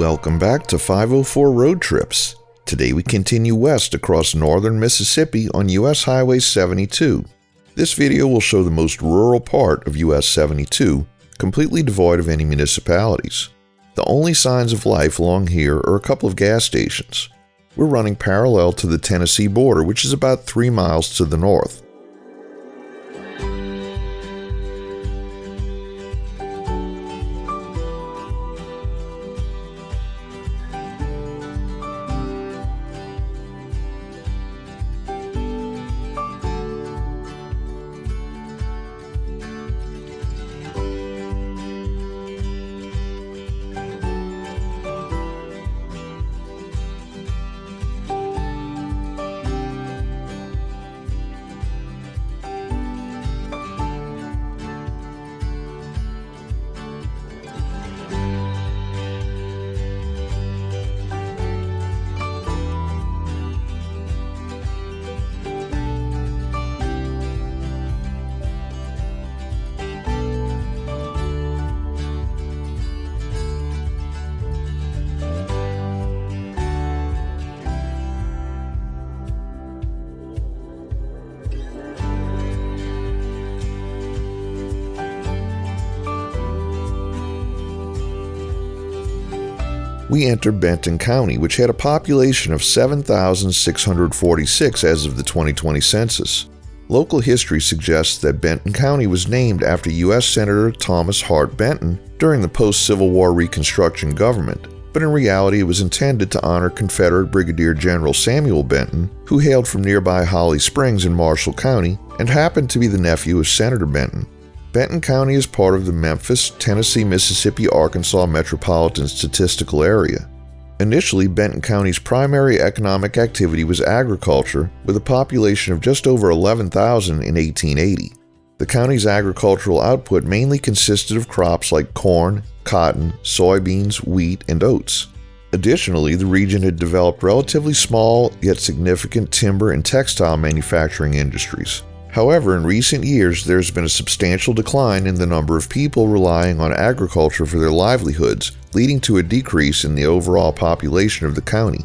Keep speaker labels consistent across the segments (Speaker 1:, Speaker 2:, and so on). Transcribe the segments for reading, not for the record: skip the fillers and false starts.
Speaker 1: Welcome back to 504 Road Trips. Today we continue west across northern Mississippi on US Highway 72. This video will show the most rural part of US 72, completely devoid of any municipalities. The only signs of life along here are a couple of gas stations. We're running parallel to the Tennessee border, which is about 3 miles to the north. We entered Benton County, which had a population of 7,646 as of the 2020 census. Local history suggests that Benton County was named after U.S. Senator Thomas Hart Benton during the post-Civil War Reconstruction government, but in reality it was intended to honor Confederate Brigadier General Samuel Benton, who hailed from nearby Holly Springs in Marshall County and happened to be the nephew of Senator Benton. Benton County is part of the Memphis, Tennessee, Mississippi, Arkansas Metropolitan Statistical Area. Initially, Benton County's primary economic activity was agriculture, with a population of just over 11,000 in 1880. The county's agricultural output mainly consisted of crops like corn, cotton, soybeans, wheat, and oats. Additionally, the region had developed relatively small yet significant timber and textile manufacturing industries. However, in recent years, there has been a substantial decline in the number of people relying on agriculture for their livelihoods, leading to a decrease in the overall population of the county.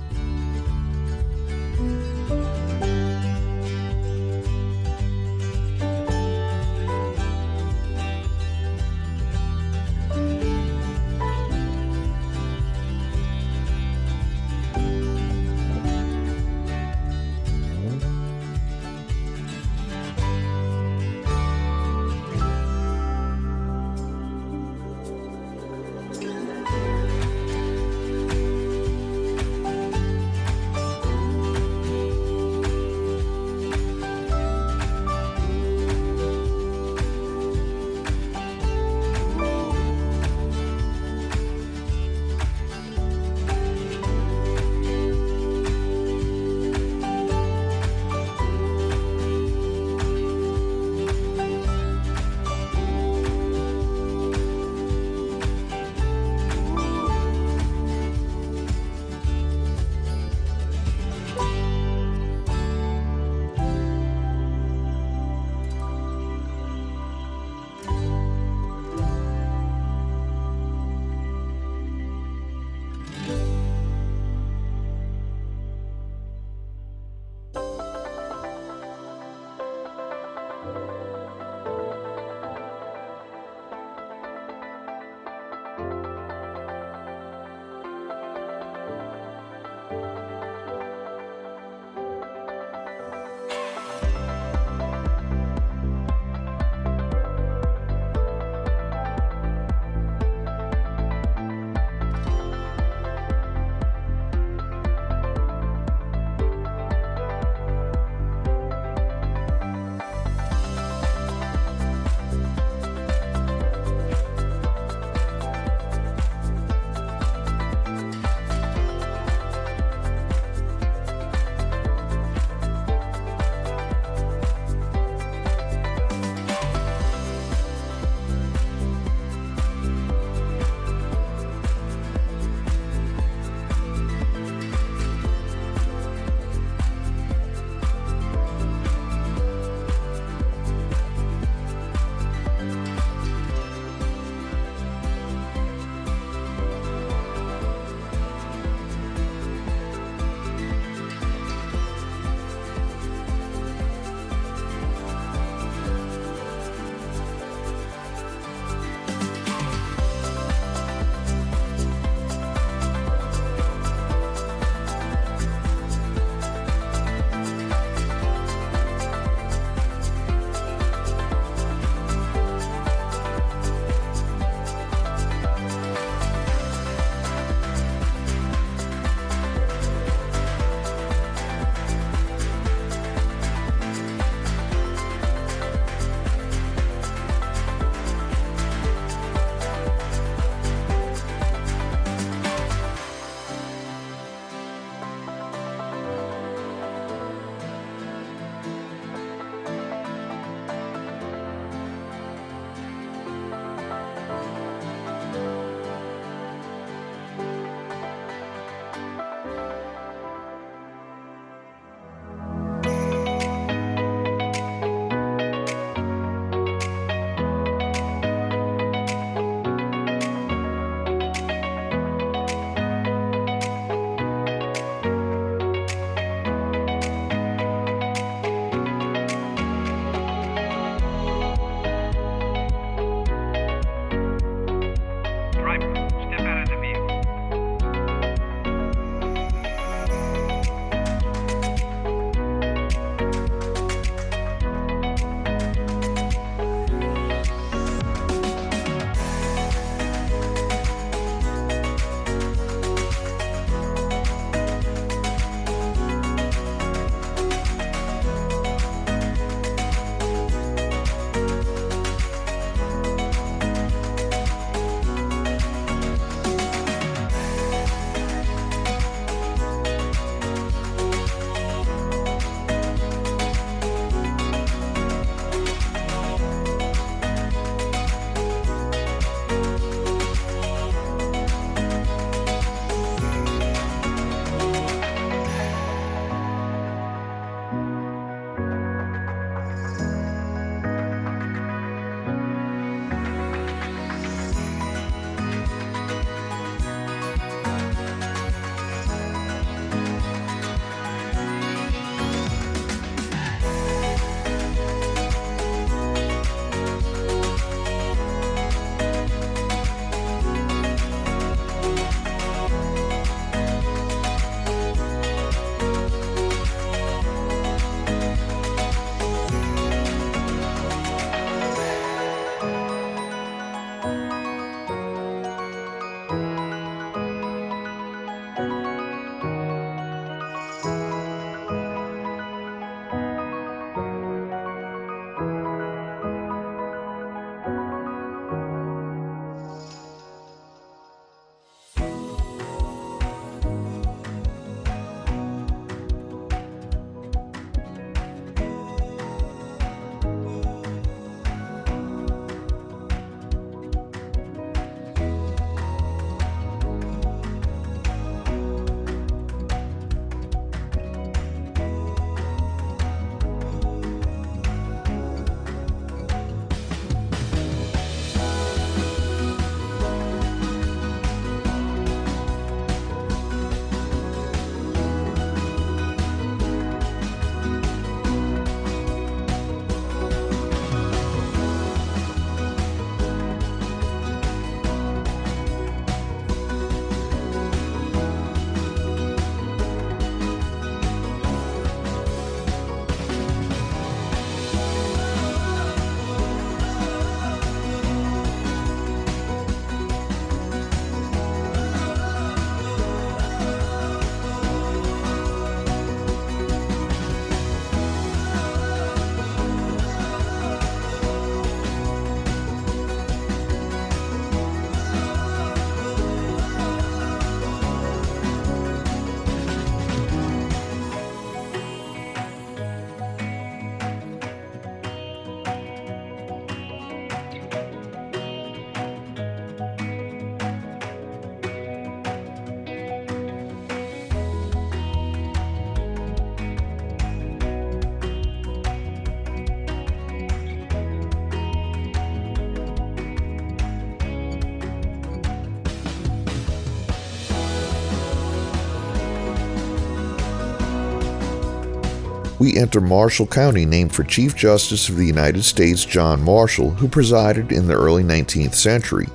Speaker 1: we enter Marshall County, named for Chief Justice of the United States John Marshall, who presided in the early 19th century.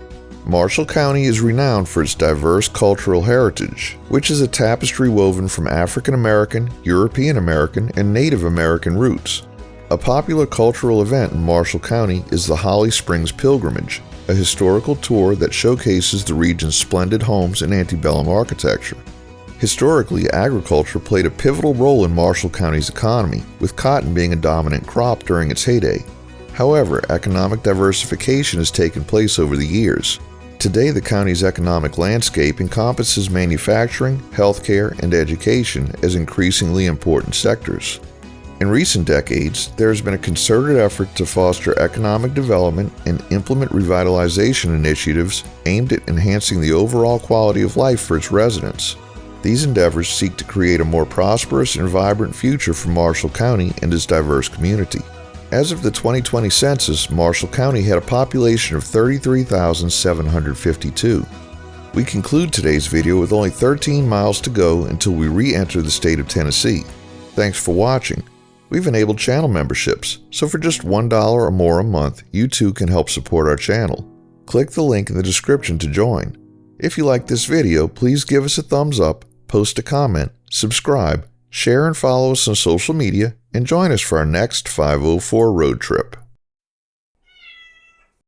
Speaker 1: Marshall County is renowned for its diverse cultural heritage, which is a tapestry woven from African American, European American, and Native American roots. A popular cultural event in Marshall County is the Holly Springs Pilgrimage, a historical tour that showcases the region's splendid homes and antebellum architecture. Historically, agriculture played a pivotal role in Marshall County's economy, with cotton being a dominant crop during its heyday. However, economic diversification has taken place over the years. Today, the county's economic landscape encompasses manufacturing, healthcare, and education as increasingly important sectors. In recent decades, there has been a concerted effort to foster economic development and implement revitalization initiatives aimed at enhancing the overall quality of life for its residents. These endeavors seek to create a more prosperous and vibrant future for Marshall County and its diverse community. As of the 2020 census, Marshall County had a population of 33,752. We conclude today's video with only 13 miles to go until we re-enter the state of Tennessee. Thanks for watching. We've enabled channel memberships, so for just $1 or more a month, you too can help support our channel. Click the link in the description to join. If you like this video, please give us a thumbs up, post a comment, subscribe, share and follow us on social media, and join us for our next 504 road trip.